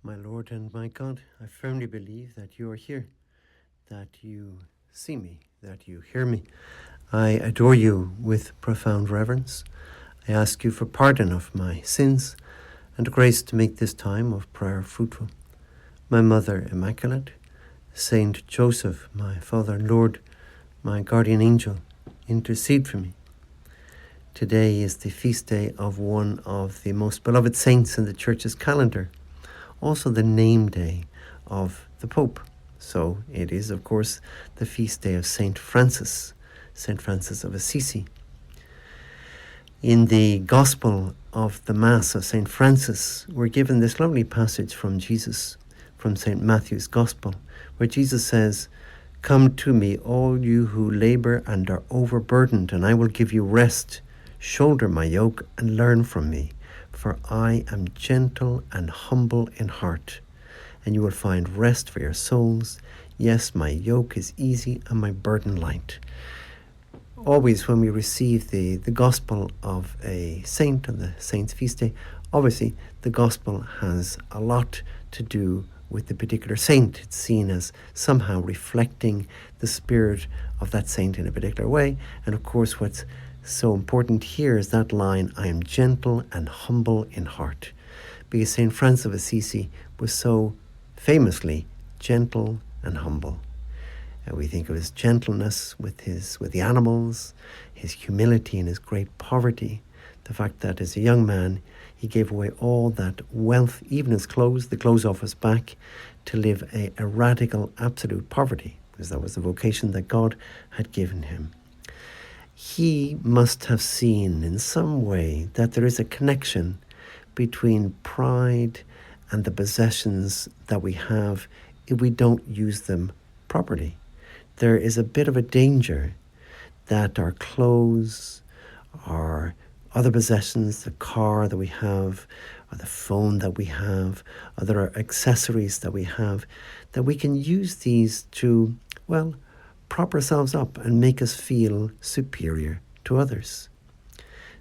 My Lord and my God, I firmly believe that you are here, that you see me, that you hear me. I adore you with profound reverence. I ask you for pardon of my sins and grace to make this time of prayer fruitful. My Mother Immaculate, Saint Joseph, my Father and Lord, my guardian angel, intercede for me. Today is the feast day of one of the most beloved saints in the Church's calendar, also the name day of the Pope. So it is, of course, the feast day of Saint Francis of Assisi. In the Gospel of the Mass of Saint Francis, we're given this lovely passage from Jesus, from Saint Matthew's Gospel, where Jesus says, "Come to me, all you who labor and are overburdened, and I will give you rest. Shoulder my yoke and learn from me, for I am gentle and humble in heart, and you will find rest for your souls. Yes, my yoke is easy and my burden light." Always when we receive the gospel of a saint on the saint's feast day, obviously the gospel has a lot to do with the particular saint. It's seen as somehow reflecting the spirit of that saint in a particular way. And of course, what's so important here is that line, "I am gentle and humble in heart," because Saint Francis of Assisi was so famously gentle and humble. We think of his gentleness with the animals, his humility and his great poverty, the fact that as a young man he gave away all that wealth, even his clothes, the clothes off his back, to live a radical, absolute poverty, because that was the vocation that God had given him. He must have seen in some way that there is a connection between pride and the possessions that we have if we don't use them properly. There is a bit of a danger that our clothes, our other possessions, the car that we have, or the phone that we have, other accessories that we have, that we can use these to, prop ourselves up and make us feel superior to others.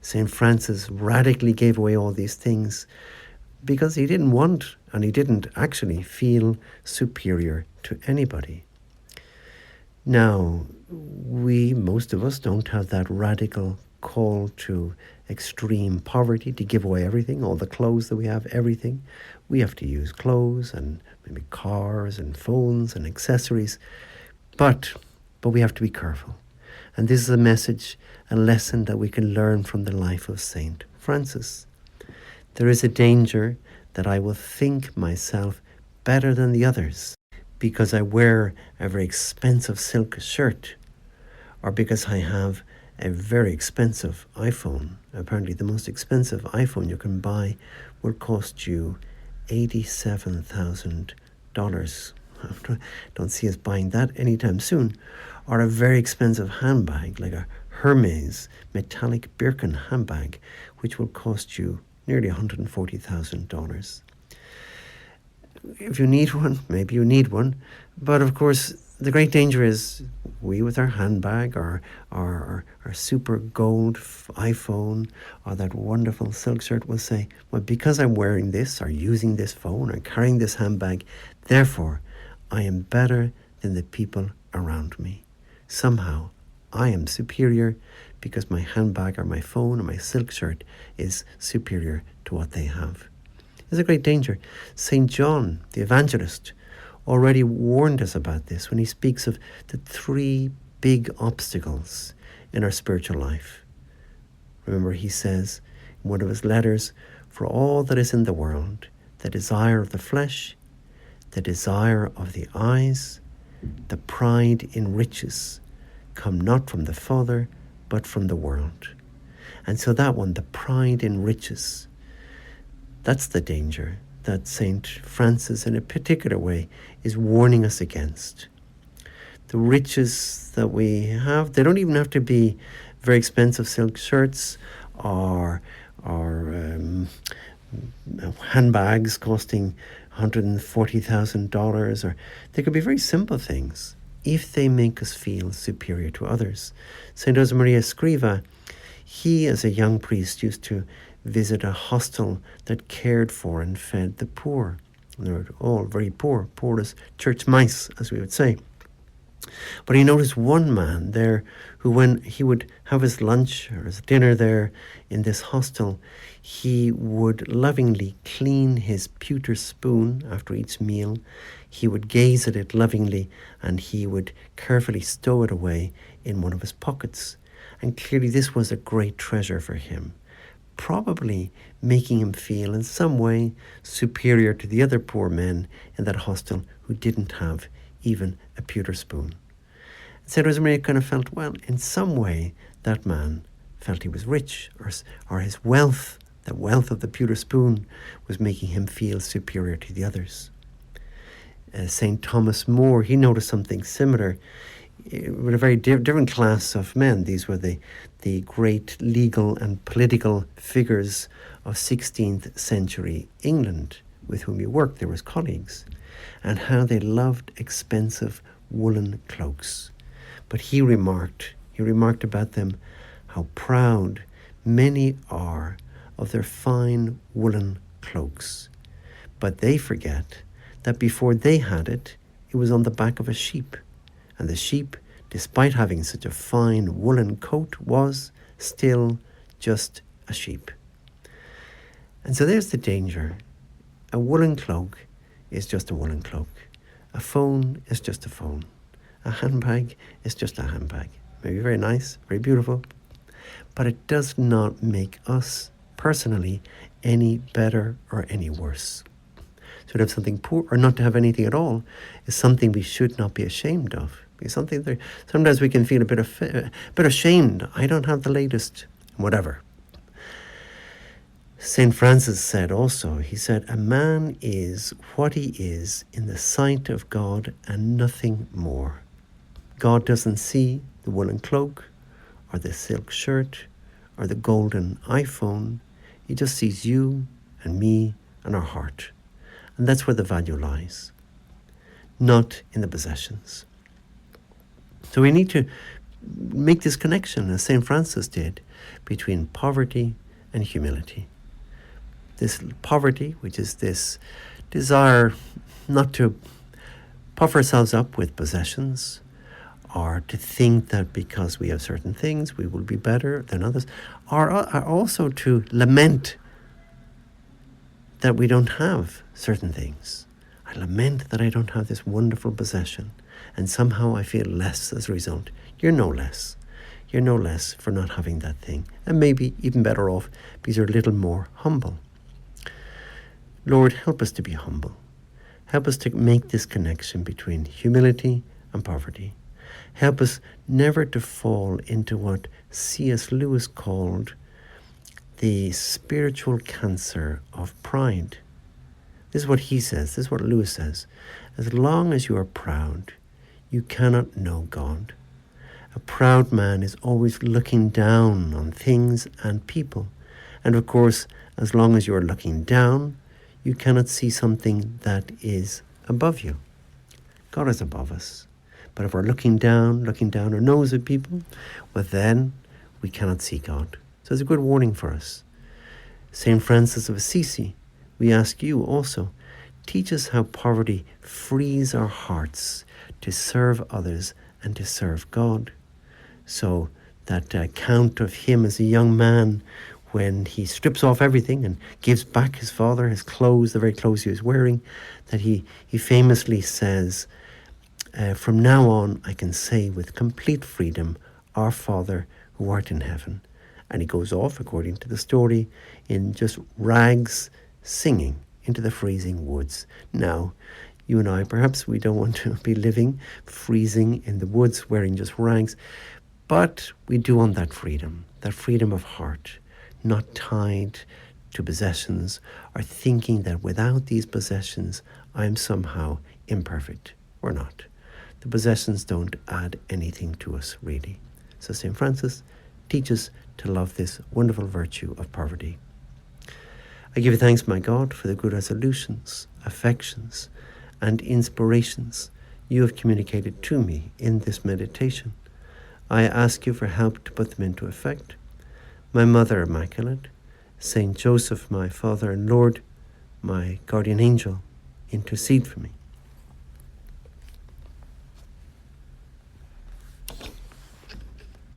St. Francis radically gave away all these things because he didn't want and he didn't actually feel superior to anybody. Now, most of us don't have that radical call to extreme poverty, to give away everything, all the clothes that we have, everything. We have to use clothes and maybe cars and phones and accessories, but we have to be careful. And this is a message, a lesson that we can learn from the life of Saint Francis. There is a danger that I will think myself better than the others because I wear a very expensive silk shirt, or because I have a very expensive iPhone. Apparently the most expensive iPhone you can buy will cost you $87,000. Don't see us buying that anytime soon. Or a very expensive handbag, like a Hermes metallic Birkin handbag, which will cost you nearly $140,000. If you need one, maybe you need one. But of course, the great danger is we with our handbag, our super gold iPhone, or that wonderful silk shirt will say, well, because I'm wearing this or using this phone or carrying this handbag, therefore I am better than the people around me. Somehow I am superior because my handbag or my phone or my silk shirt is superior to what they have. There's a great danger. St. John, the evangelist, already warned us about this when he speaks of the three big obstacles in our spiritual life. Remember, he says in one of his letters, "For all that is in the world, the desire of the flesh, the desire of the eyes, the pride in riches, come not from the Father, but from the world." And so that one, the pride in riches, that's the danger that St. Francis in a particular way is warning us against. The riches that we have, they don't even have to be very expensive silk shirts or handbags costing $140,000, or they could be very simple things if they make us feel superior to others. St. Josemaria Escriva, he as a young priest used to visit a hostel that cared for and fed the poor. They were all very poor, poor as church mice, as we would say. But he noticed one man there who, when he would have his lunch or his dinner there in this hostel, he would lovingly clean his pewter spoon after each meal. He would gaze at it lovingly, and he would carefully stow it away in one of his pockets. And clearly this was a great treasure for him, probably making him feel in some way superior to the other poor men in that hostel who didn't have even a pewter spoon. St. Rosemaria kind of felt, well, in some way that man felt he was rich, or his wealth, the wealth of the pewter spoon, was making him feel superior to the others. St. Thomas More, he noticed something similar with a very different class of men. These were the great legal and political figures of 16th century England with whom he worked. They were his colleagues, and how they loved expensive woolen cloaks. But he remarked about them how proud many are of their fine woolen cloaks. But they forget that before they had it, it was on the back of a sheep. And the sheep, despite having such a fine woolen coat, was still just a sheep. And so there's the danger. A woolen cloak is just a woolen cloak. A phone is just a phone. A handbag is just a handbag. Maybe very nice, very beautiful, but it does not make us personally any better or any worse. So to have something poor or not to have anything at all is something we should not be ashamed of. It's something that sometimes we can feel a bit ashamed. I don't have the latest, whatever. St. Francis said also, he said, a man is what he is in the sight of God and nothing more. God doesn't see the woolen cloak or the silk shirt or the golden iPhone. He just sees you and me and our heart. And that's where the value lies, not in the possessions. So we need to make this connection, as St. Francis did, between poverty and humility. This poverty, which is this desire not to puff ourselves up with possessions, or to think that because we have certain things we will be better than others, or also to lament that we don't have certain things. I lament that I don't have this wonderful possession, and somehow I feel less as a result. You're no less. You're no less for not having that thing, and maybe even better off because you're a little more humble. Lord, help us to be humble. Help us to make this connection between humility and poverty. Help us never to fall into what C.S. Lewis called the spiritual cancer of pride. This is what he says, this is what Lewis says. As long as you are proud, you cannot know God. A proud man is always looking down on things and people. And of course, as long as you are looking down, you cannot see something that is above you. God is above us. But if we're looking down our nose at people, well then we cannot see God. So it's a good warning for us. St. Francis of Assisi, we ask you also, teach us how poverty frees our hearts to serve others and to serve God. So that account of him as a young man when he strips off everything and gives back his father his clothes, the very clothes he was wearing, that he famously says, from now on I can say with complete freedom, Our Father who art in heaven. And he goes off, according to the story, in just rags, singing into the freezing woods. Now, you and I, perhaps we don't want to be living, freezing in the woods, wearing just rags, but we do want that freedom of heart, not tied to possessions or thinking that without these possessions, I am somehow imperfect. We're not. The possessions don't add anything to us, really. So St. Francis teaches to love this wonderful virtue of poverty. I give you thanks, my God, for the good resolutions, affections, and inspirations you have communicated to me in this meditation. I ask you for help to put them into effect. My Mother Immaculate, Saint Joseph, my Father and Lord, my guardian angel, intercede for me.